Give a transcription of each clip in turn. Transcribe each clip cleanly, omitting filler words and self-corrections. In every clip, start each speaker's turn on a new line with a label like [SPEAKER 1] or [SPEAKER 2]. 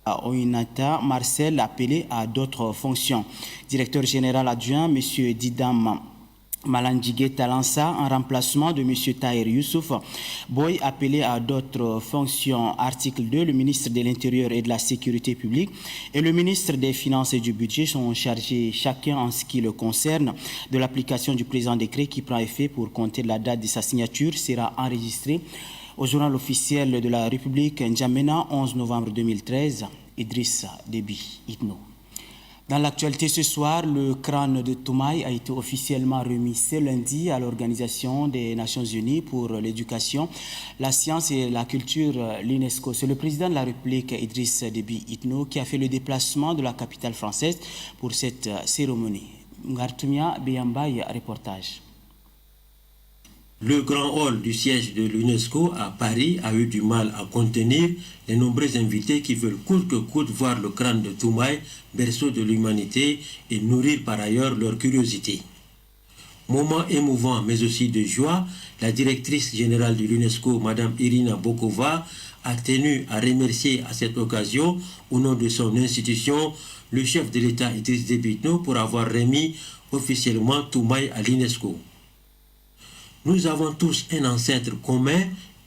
[SPEAKER 1] Oinata Marcel appelé à d'autres fonctions. Directeur général adjoint, M. Didam Malandjigué Talansa, en remplacement de M. Tahir Youssouf. Boy appelé à d'autres fonctions. Article 2, le ministre de l'Intérieur et de la Sécurité publique et le ministre des Finances et du Budget sont chargés chacun en ce qui le concerne de l'application du présent décret qui prend effet pour compter la date de sa signature sera enregistré au journal officiel de la République N'Djamena, 11 novembre 2013, Idriss Déby Itno. Dans l'actualité ce soir, le crâne de Toumaï a été officiellement remis ce lundi à l'Organisation des Nations Unies pour l'éducation, la science et la culture, l'UNESCO. C'est le président de la République, Idriss Déby Itno, qui a fait le déplacement de la capitale française pour cette cérémonie. Ngartumia Beyambay, reportage.
[SPEAKER 2] Le grand hall du siège de l'UNESCO à Paris a eu du mal à contenir les nombreux invités qui veulent coûte que coûte voir le crâne de Toumaï, berceau de l'humanité, et nourrir par ailleurs leur curiosité. Moment émouvant mais aussi de joie, la directrice générale de l'UNESCO, Mme Irina Bokova, a tenu à remercier à cette occasion, au nom de son institution, le chef de l'État Idriss Déby Itno pour avoir remis officiellement Toumaï à l'UNESCO. Nous avons tous un ancêtre commun,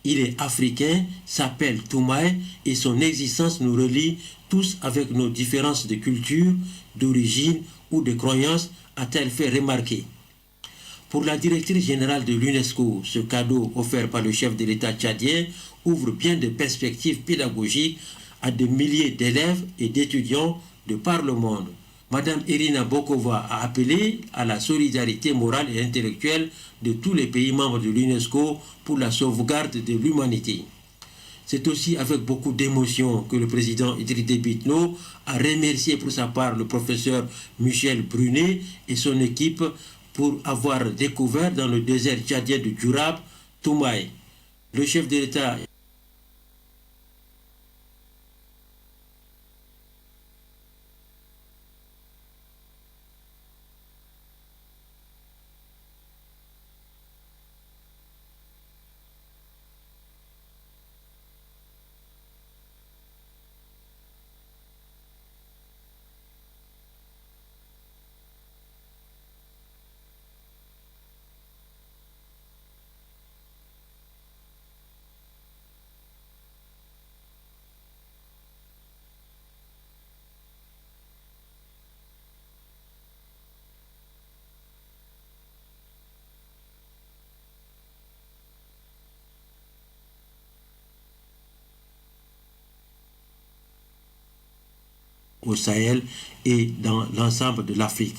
[SPEAKER 2] il est africain, s'appelle Toumaï et son existence nous relie tous avec nos différences de culture, d'origine ou de croyance, a-t-elle fait remarquer. Pour la directrice générale de l'UNESCO, ce cadeau offert par le chef de l'État tchadien ouvre bien de perspectives pédagogiques à des milliers d'élèves et d'étudiants de par le monde. Madame Irina Bokova a appelé à la solidarité morale et intellectuelle de tous les pays membres de l'UNESCO pour la sauvegarde de l'humanité. C'est aussi avec beaucoup d'émotion que le président Idriss Déby Itno a remercié pour sa part le professeur Michel Brunet et son équipe pour avoir découvert dans le désert tchadien de Djourab, Toumaï. Le chef de l'État au Sahel et dans l'ensemble de l'Afrique.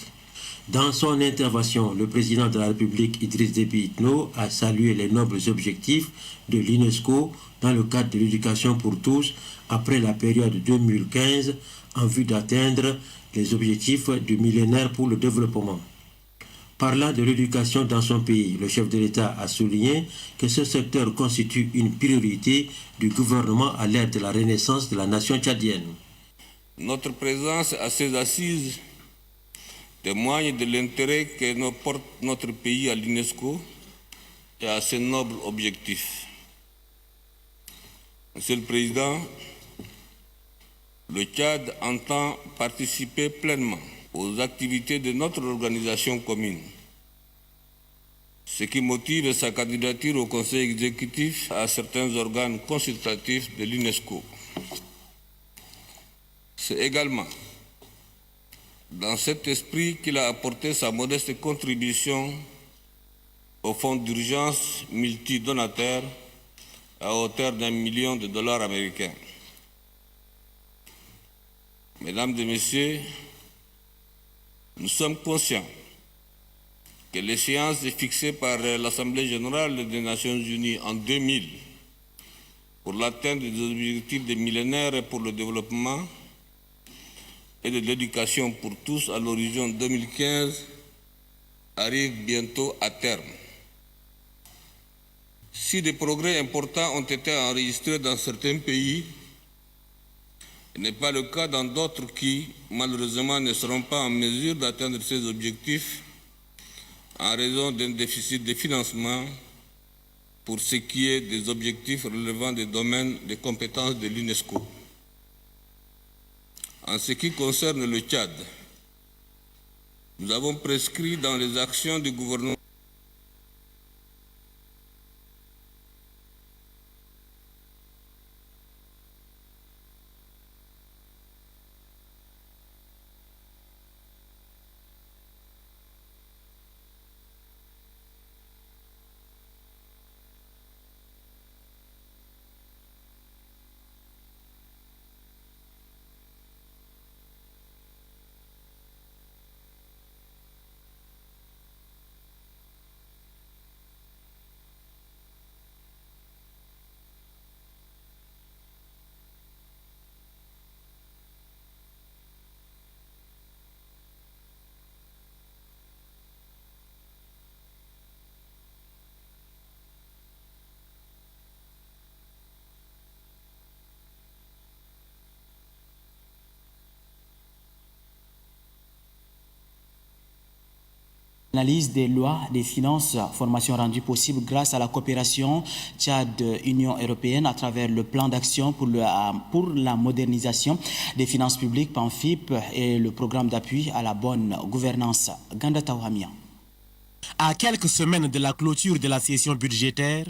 [SPEAKER 2] Dans son intervention, le président de la République, Idriss Déby Itno, a salué les nobles objectifs de l'UNESCO dans le cadre de l'éducation pour tous après la période 2015 en vue d'atteindre les objectifs du millénaire pour le développement. Parlant de l'éducation dans son pays, le chef de l'État a souligné que ce secteur constitue une priorité du gouvernement à l'ère de la renaissance de la nation tchadienne.
[SPEAKER 3] Notre présence à ces assises témoigne de l'intérêt que porte notre pays à l'UNESCO et à ses nobles objectifs. Monsieur le Président, le Tchad entend participer pleinement aux activités de notre organisation commune, ce qui motive sa candidature au Conseil exécutif à certains organes consultatifs de l'UNESCO. C'est également dans cet esprit qu'il a apporté sa modeste contribution au fonds d'urgence multidonateur à hauteur d'1 million de dollars américains. Mesdames et Messieurs, nous sommes conscients que l'échéance fixée par l'Assemblée générale des Nations unies en 2000 pour l'atteinte des objectifs des millénaires pour le développement et de l'éducation pour tous à l'horizon 2015 arrive bientôt à terme. Si des progrès importants ont été enregistrés dans certains pays, ce n'est pas le cas dans d'autres qui, malheureusement, ne seront pas en mesure d'atteindre ces objectifs en raison d'un déficit de financement pour ce qui est des objectifs relevant des domaines de compétences de l'UNESCO. En ce qui concerne le Tchad, nous avons prescrit dans les actions du gouvernement
[SPEAKER 1] Analyse des lois, des finances, formation rendue possible grâce à la coopération Tchad-Union européenne à travers le plan d'action pour la modernisation des finances publiques PANFIP et le programme d'appui à la bonne gouvernance. Ganda Tawhamia.
[SPEAKER 4] À quelques semaines de la clôture de la session budgétaire,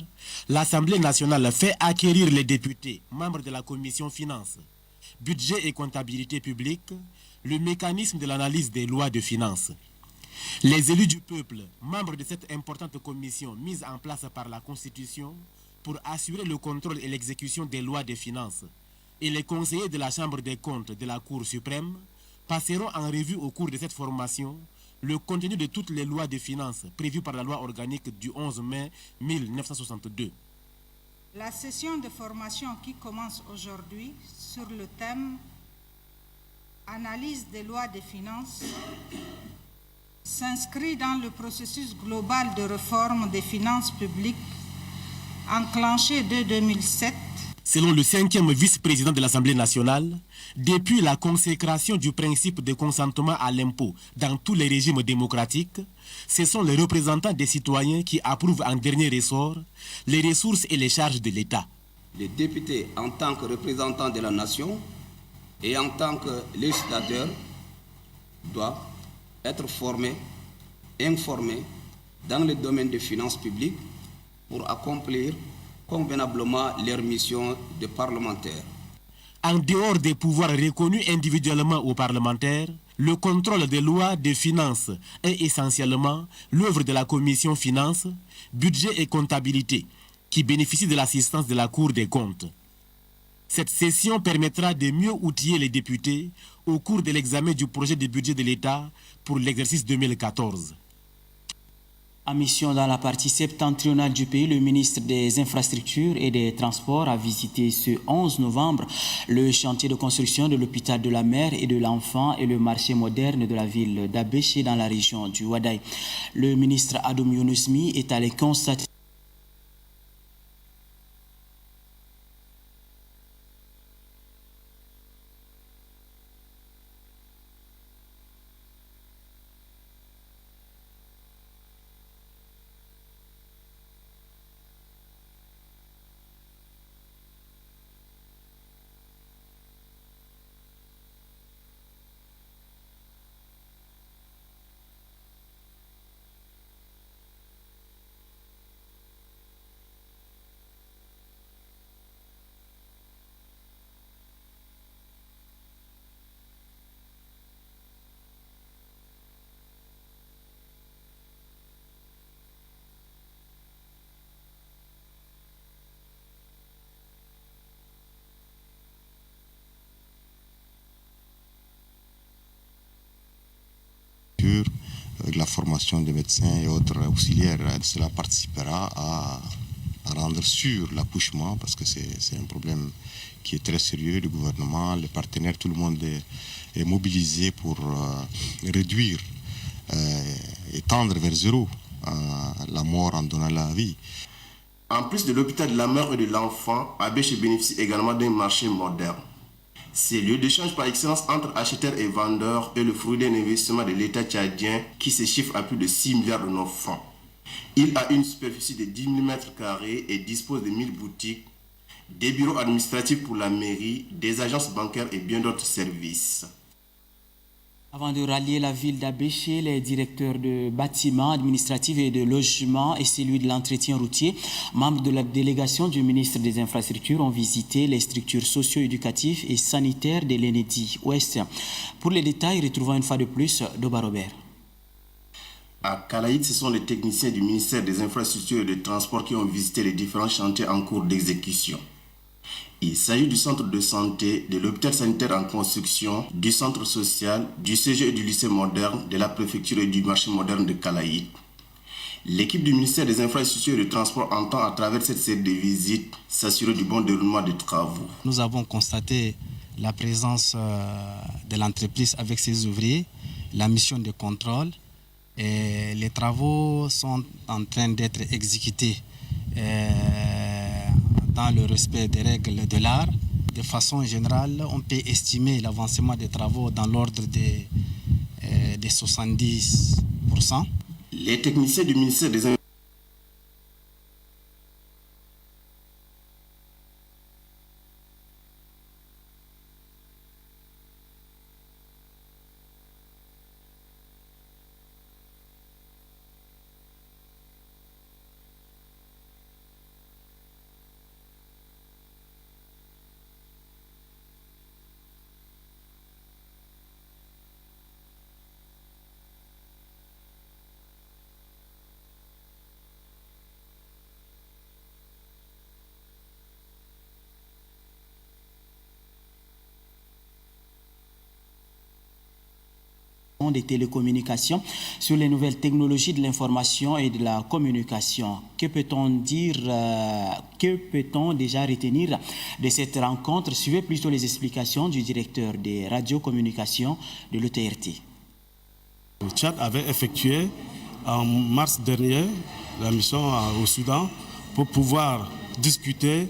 [SPEAKER 4] l'Assemblée nationale fait acquérir les députés, membres de la commission finances, budget et comptabilité publique, le mécanisme de l'analyse des lois de finances. Les élus du peuple, membres de cette importante commission mise en place par la Constitution pour assurer le contrôle et l'exécution des lois des finances, et les conseillers de la Chambre des comptes de la Cour suprême passeront en revue au cours de cette formation le contenu de toutes les lois des finances prévues par la loi organique du 11 mai 1962.
[SPEAKER 5] La session de formation qui commence aujourd'hui sur le thème « Analyse des lois des finances » s'inscrit dans le processus global de réforme des finances publiques enclenché dès 2007.
[SPEAKER 4] Selon le 5e vice-président de l'Assemblée nationale, depuis la consécration du principe de consentement à l'impôt dans tous les régimes démocratiques, ce sont les représentants des citoyens qui approuvent en dernier ressort les ressources et les charges de l'État.
[SPEAKER 6] Les députés, en tant que représentants de la nation et en tant que législateurs, doivent être formés, informés dans le domaine des finances publiques pour accomplir convenablement leur mission de parlementaires.
[SPEAKER 4] En dehors des pouvoirs reconnus individuellement aux parlementaires, le contrôle des lois des finances est essentiellement l'œuvre de la commission finances, budget et comptabilité, qui bénéficie de l'assistance de la Cour des comptes. Cette session permettra de mieux outiller les députés au cours de l'examen du projet de budget de l'État pour l'exercice 2014.
[SPEAKER 1] En mission dans la partie septentrionale du pays, le ministre des Infrastructures et des Transports a visité ce 11 novembre le chantier de construction de l'hôpital de la mère et de l'enfant et le marché moderne de la ville d'Abéché dans la région du Ouadaï. Le ministre Adoum Younusmi est allé constater
[SPEAKER 7] de la formation des médecins et autres auxiliaires. Cela participera à rendre sûr l'accouchement parce que c'est un problème qui est très sérieux. Le gouvernement, les partenaires, tout le monde est mobilisé pour réduire et tendre vers zéro la mort en donnant la vie.
[SPEAKER 8] En plus de l'hôpital de la mère et de l'enfant, Abéché bénéficie également d'un marché moderne. C'est le lieu d'échange par excellence entre acheteurs et vendeurs et le fruit d'un investissement de l'État tchadien qui se chiffre à plus de 6 milliards de nos francs. Il a une superficie de 10 000 m² et dispose de 1000 boutiques, des bureaux administratifs pour la mairie, des agences bancaires et bien d'autres services.
[SPEAKER 1] Avant de rallier la ville d'Abéché, les directeurs de bâtiments administratifs et de logements et celui de l'entretien routier, membres de la délégation du ministre des Infrastructures, ont visité les structures socio-éducatives et sanitaires de l'Enedi Ouest. Pour les détails, retrouvons une fois de plus Doba Robert.
[SPEAKER 8] À Calaïd, ce sont les techniciens du ministère des Infrastructures et des Transports qui ont visité les différents chantiers en cours d'exécution. Il s'agit du centre de santé, de l'hôpital sanitaire en construction, du centre social, du CGE et du lycée moderne, de la préfecture et du marché moderne de Calaïd. L'équipe du ministère des Infrastructures et des Transports entend à travers cette série de visites s'assurer du bon déroulement des travaux.
[SPEAKER 9] Nous avons constaté la présence de l'entreprise avec ses ouvriers, la mission de contrôle et les travaux sont en train d'être exécutés dans le respect des règles de l'art. De façon générale, on peut estimer l'avancement des travaux dans l'ordre des 70%.
[SPEAKER 8] Les techniciens du ministère des Infrastructures
[SPEAKER 1] des télécommunications sur les nouvelles technologies de l'information et de la communication. Que peut-on dire, que peut-on déjà retenir de cette rencontre? Suivez plutôt les explications du directeur des radiocommunications de l'ETRT.
[SPEAKER 10] Le Tchad avait effectué en mars dernier la mission au Soudan pour pouvoir discuter,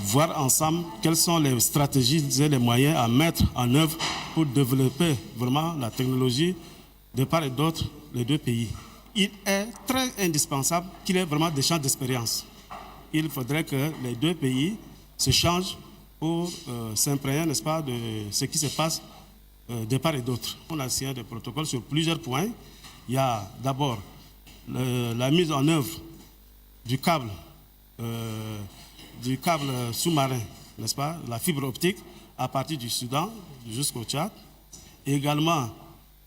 [SPEAKER 10] voir ensemble quelles sont les stratégies et les moyens à mettre en œuvre pour développer vraiment la technologie de part et d'autre les deux pays. Il est très indispensable qu'il y ait vraiment des champs d'expérience. Il faudrait que les deux pays se changent pour s'imprégner, n'est-ce pas, de ce qui se passe de part et d'autre. On a signé des protocoles sur plusieurs points. Il y a d'abord la mise en œuvre du câble sous-marin, n'est-ce pas, la fibre optique à partir du Soudan jusqu'au Tchad. Et également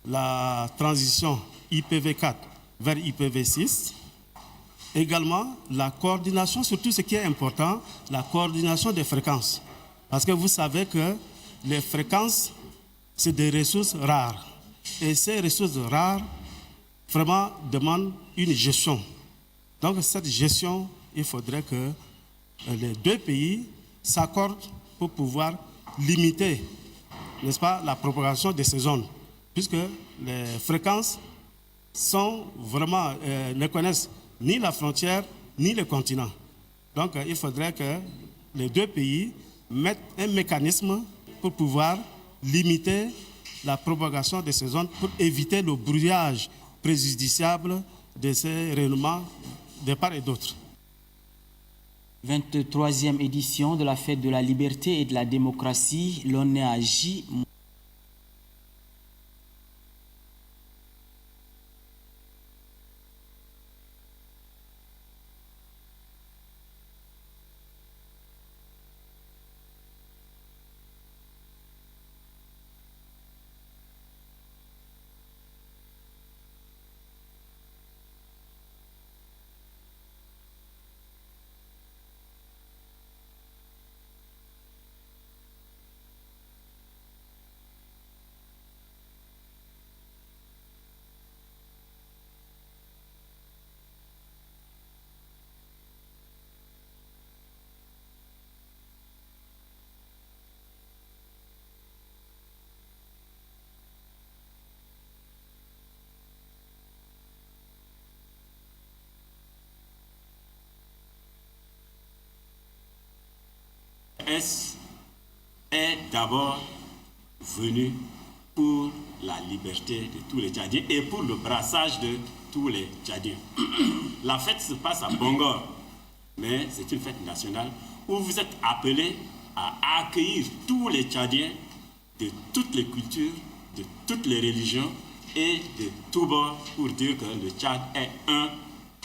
[SPEAKER 10] la transition IPv4 vers IPv6. Également la coordination sur tout ce qui est important, la coordination des fréquences. Parce que vous savez que les fréquences, c'est des ressources rares. Et ces ressources rares, vraiment, demandent une gestion. Donc cette gestion, il faudrait que les deux pays s'accordent pour pouvoir limiter, n'est-ce pas, la propagation de ces zones, puisque les fréquences sont vraiment, ne connaissent ni la frontière ni le continent. Donc il faudrait que les deux pays mettent un mécanisme pour pouvoir limiter la propagation de ces zones, pour éviter le brouillage préjudiciable de ces rayonnements de part et d'autre.
[SPEAKER 1] 23e édition de la fête de la liberté et de la démocratie, l'ONAJ.
[SPEAKER 11] est d'abord venu pour la liberté de tous les Tchadiens et pour le brassage de tous les Tchadiens. La fête se passe à Bangor, mais c'est une fête nationale où vous êtes appelés à accueillir tous les Tchadiens de toutes les cultures, de toutes les religions et de tous bords pour dire que le Tchad est un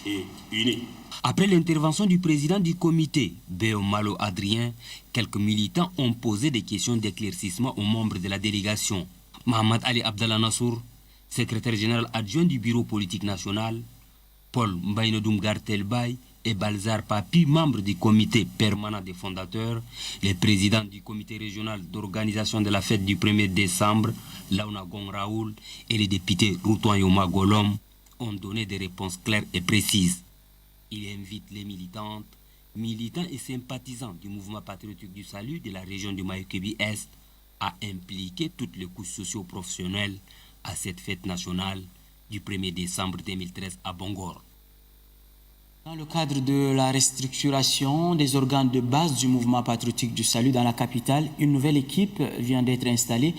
[SPEAKER 11] et uni.
[SPEAKER 12] Après l'intervention du président du comité, Béo Malo Adrien, quelques militants ont posé des questions d'éclaircissement aux membres de la délégation. Mohamed Ali Abdallah Nassour, secrétaire général adjoint du bureau politique national, Paul Mbaïnodoum Gartelbay et Balzar Papi, membres du comité permanent des fondateurs, les présidents du comité régional d'organisation de la fête du 1er décembre, Launa Gong Raoul, et les députés Routoan Yoma Golom ont donné des réponses claires et précises. Il invite les militantes, militants et sympathisants du mouvement patriotique du salut de la région du Mayokebi-Est à impliquer toutes les couches socio-professionnelles à cette fête nationale du 1er décembre 2013 à Bongor.
[SPEAKER 1] Dans le cadre de la restructuration des organes de base du mouvement patriotique du salut dans la capitale, une nouvelle équipe vient d'être installée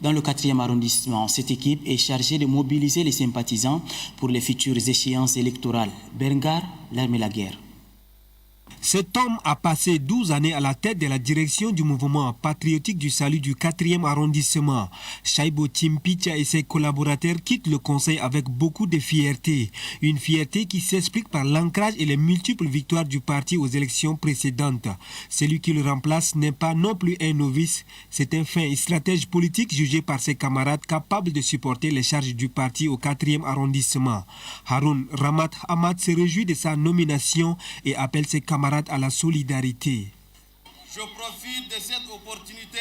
[SPEAKER 1] dans le 4e arrondissement. Cette équipe est chargée de mobiliser les sympathisants pour les futures échéances électorales. Berengar, l'armée la guerre.
[SPEAKER 13] Cet homme a passé 12 années à la tête de la direction du mouvement patriotique du salut du 4e arrondissement. Shaibo Timpicha et ses collaborateurs quittent le conseil avec beaucoup de fierté. Une fierté qui s'explique par l'ancrage et les multiples victoires du parti aux élections précédentes. Celui qui le remplace n'est pas non plus un novice. C'est un fin stratège politique jugé par ses camarades capable de supporter les charges du parti au 4e arrondissement. Haroun Ramat Hamad se réjouit de sa nomination et appelle ses camarades à la solidarité.
[SPEAKER 14] Je profite de cette opportunité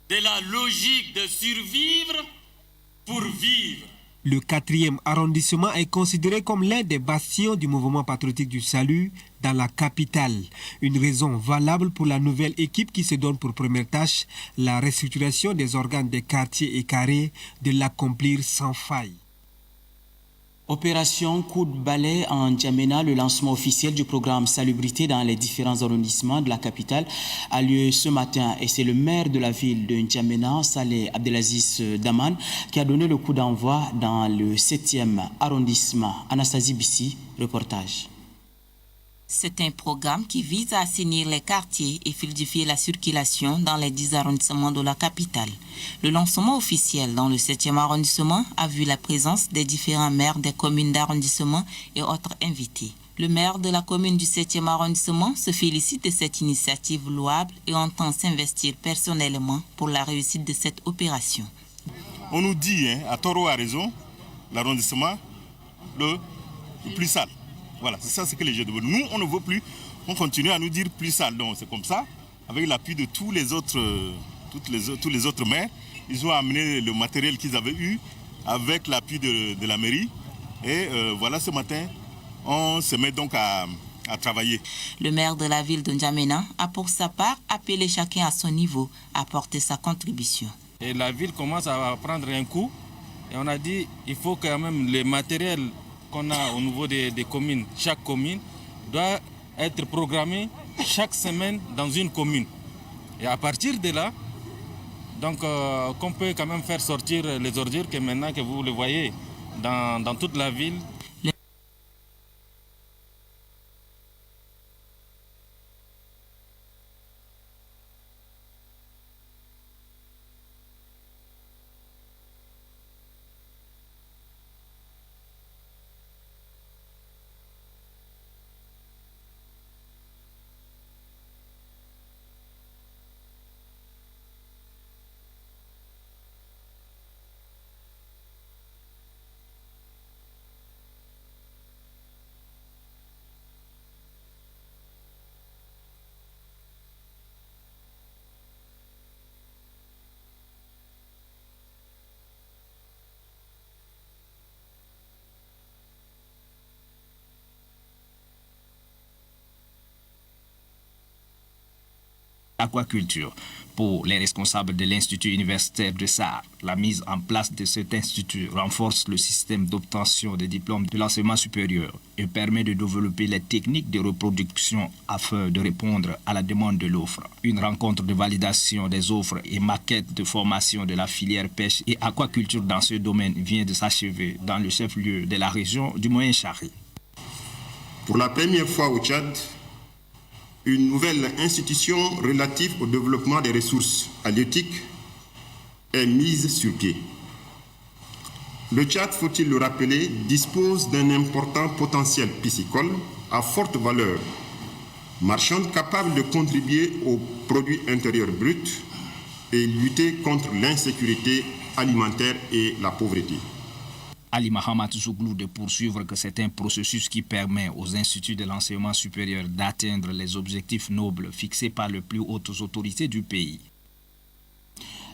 [SPEAKER 14] de la logique de survivre pour vivre.
[SPEAKER 13] Le 4e arrondissement est considéré comme l'un des bastions du mouvement patriotique du salut dans la capitale. Une raison valable pour la nouvelle équipe qui se donne pour première tâche la restructuration des organes des quartiers et carrés de l'accomplir sans faille.
[SPEAKER 1] Opération coup de balai en N'Djamena, le lancement officiel du programme Salubrité dans les différents arrondissements de la capitale a lieu ce matin et c'est le maire de la ville de N'Djamena, Saleh Abdelaziz Daman, qui a donné le coup d'envoi dans le 7e arrondissement. Anastasie Bissi, reportage.
[SPEAKER 15] C'est un programme qui vise à assainir les quartiers et fluidifier la circulation dans les 10 arrondissements de la capitale. Le lancement officiel dans le 7e arrondissement a vu la présence des différents maires des communes d'arrondissement et autres invités. Le maire de la commune du 7e arrondissement se félicite de cette initiative louable et entend s'investir personnellement pour la réussite de cette opération.
[SPEAKER 16] On nous dit, à tort ou à raison, l'arrondissement le plus sale. Voilà, c'est ça ce que les gens veulent. Nous, on ne veut plus, on continue à nous dire plus sale. Donc c'est comme ça, avec l'appui de tous les autres maires, ils ont amené le matériel qu'ils avaient eu avec l'appui de la mairie. Et voilà, ce matin, on se met donc à travailler.
[SPEAKER 15] Le maire de la ville de N'Djamena a pour sa part appelé chacun à son niveau à apporter sa contribution.
[SPEAKER 17] Et la ville commence à prendre un coup et on a dit il faut quand même les matériels qu'on a au niveau des communes, chaque commune doit être programmée chaque semaine dans une commune. Et à partir de là, donc qu'on peut quand même faire sortir les ordures que maintenant que vous le voyez dans toute la ville.
[SPEAKER 18] aquaculture. Pour les responsables de l'Institut universitaire de Sarre, la mise en place de cet institut renforce le système d'obtention des diplômes de l'enseignement supérieur et permet de développer les techniques de reproduction afin de répondre à la demande de l'offre. Une rencontre de validation des offres et maquette de formation de la filière pêche et aquaculture dans ce domaine vient de s'achever dans le chef-lieu de la région du Moyen-Chari.
[SPEAKER 19] Pour la première fois au Tchad, une nouvelle institution relative au développement des ressources halieutiques est mise sur pied. Le Tchad, faut-il le rappeler, dispose d'un important potentiel piscicole à forte valeur marchande capable de contribuer au produit intérieur brut et lutter contre l'insécurité alimentaire et la pauvreté.
[SPEAKER 18] Ali Mahamat Zouglou de poursuivre que c'est un processus qui permet aux instituts de l'enseignement supérieur d'atteindre les objectifs nobles fixés par les plus hautes autorités du pays.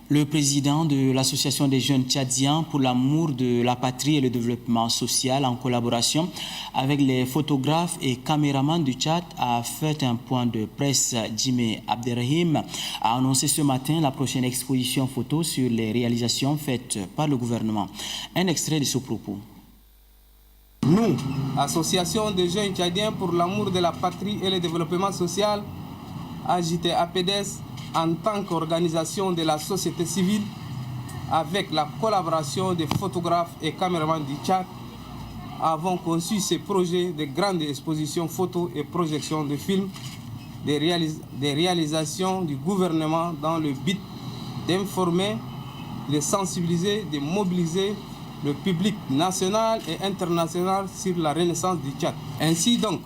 [SPEAKER 1] Le président de l'Association des jeunes tchadiens pour l'amour de la patrie et le développement social, en collaboration avec les photographes et caméramans du Tchad, a fait un point de presse. Jimé Abderrahim a annoncé ce matin la prochaine exposition photo sur les réalisations faites par le gouvernement. Un extrait de ce propos.
[SPEAKER 20] Nous, Association des jeunes tchadiens pour l'amour de la patrie et le développement social, AJT-APDES, en tant qu'organisation de la société civile, avec la collaboration des photographes et caméramans du Tchad, avons conçu ces projets de grandes expositions photos et projections de films des réalisations du gouvernement dans le but d'informer, de sensibiliser, de mobiliser le public national et international sur la renaissance du Tchad. Ainsi donc,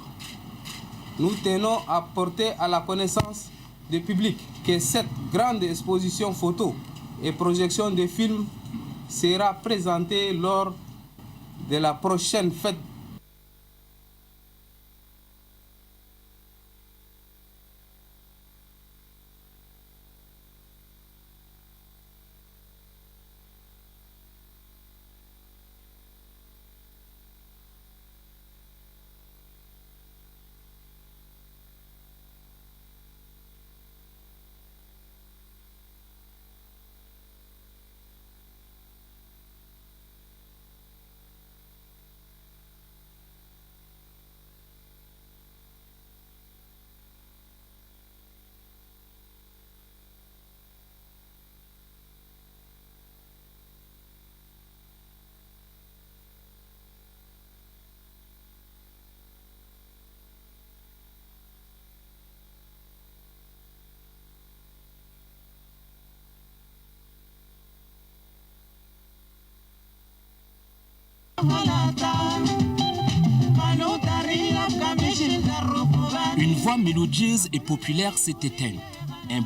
[SPEAKER 20] nous tenons à porter à la connaissance du public que cette grande exposition photo et projection de films sera présentée lors de la prochaine fête .
[SPEAKER 4] Une voix mélodieuse et populaire s'est éteinte. Un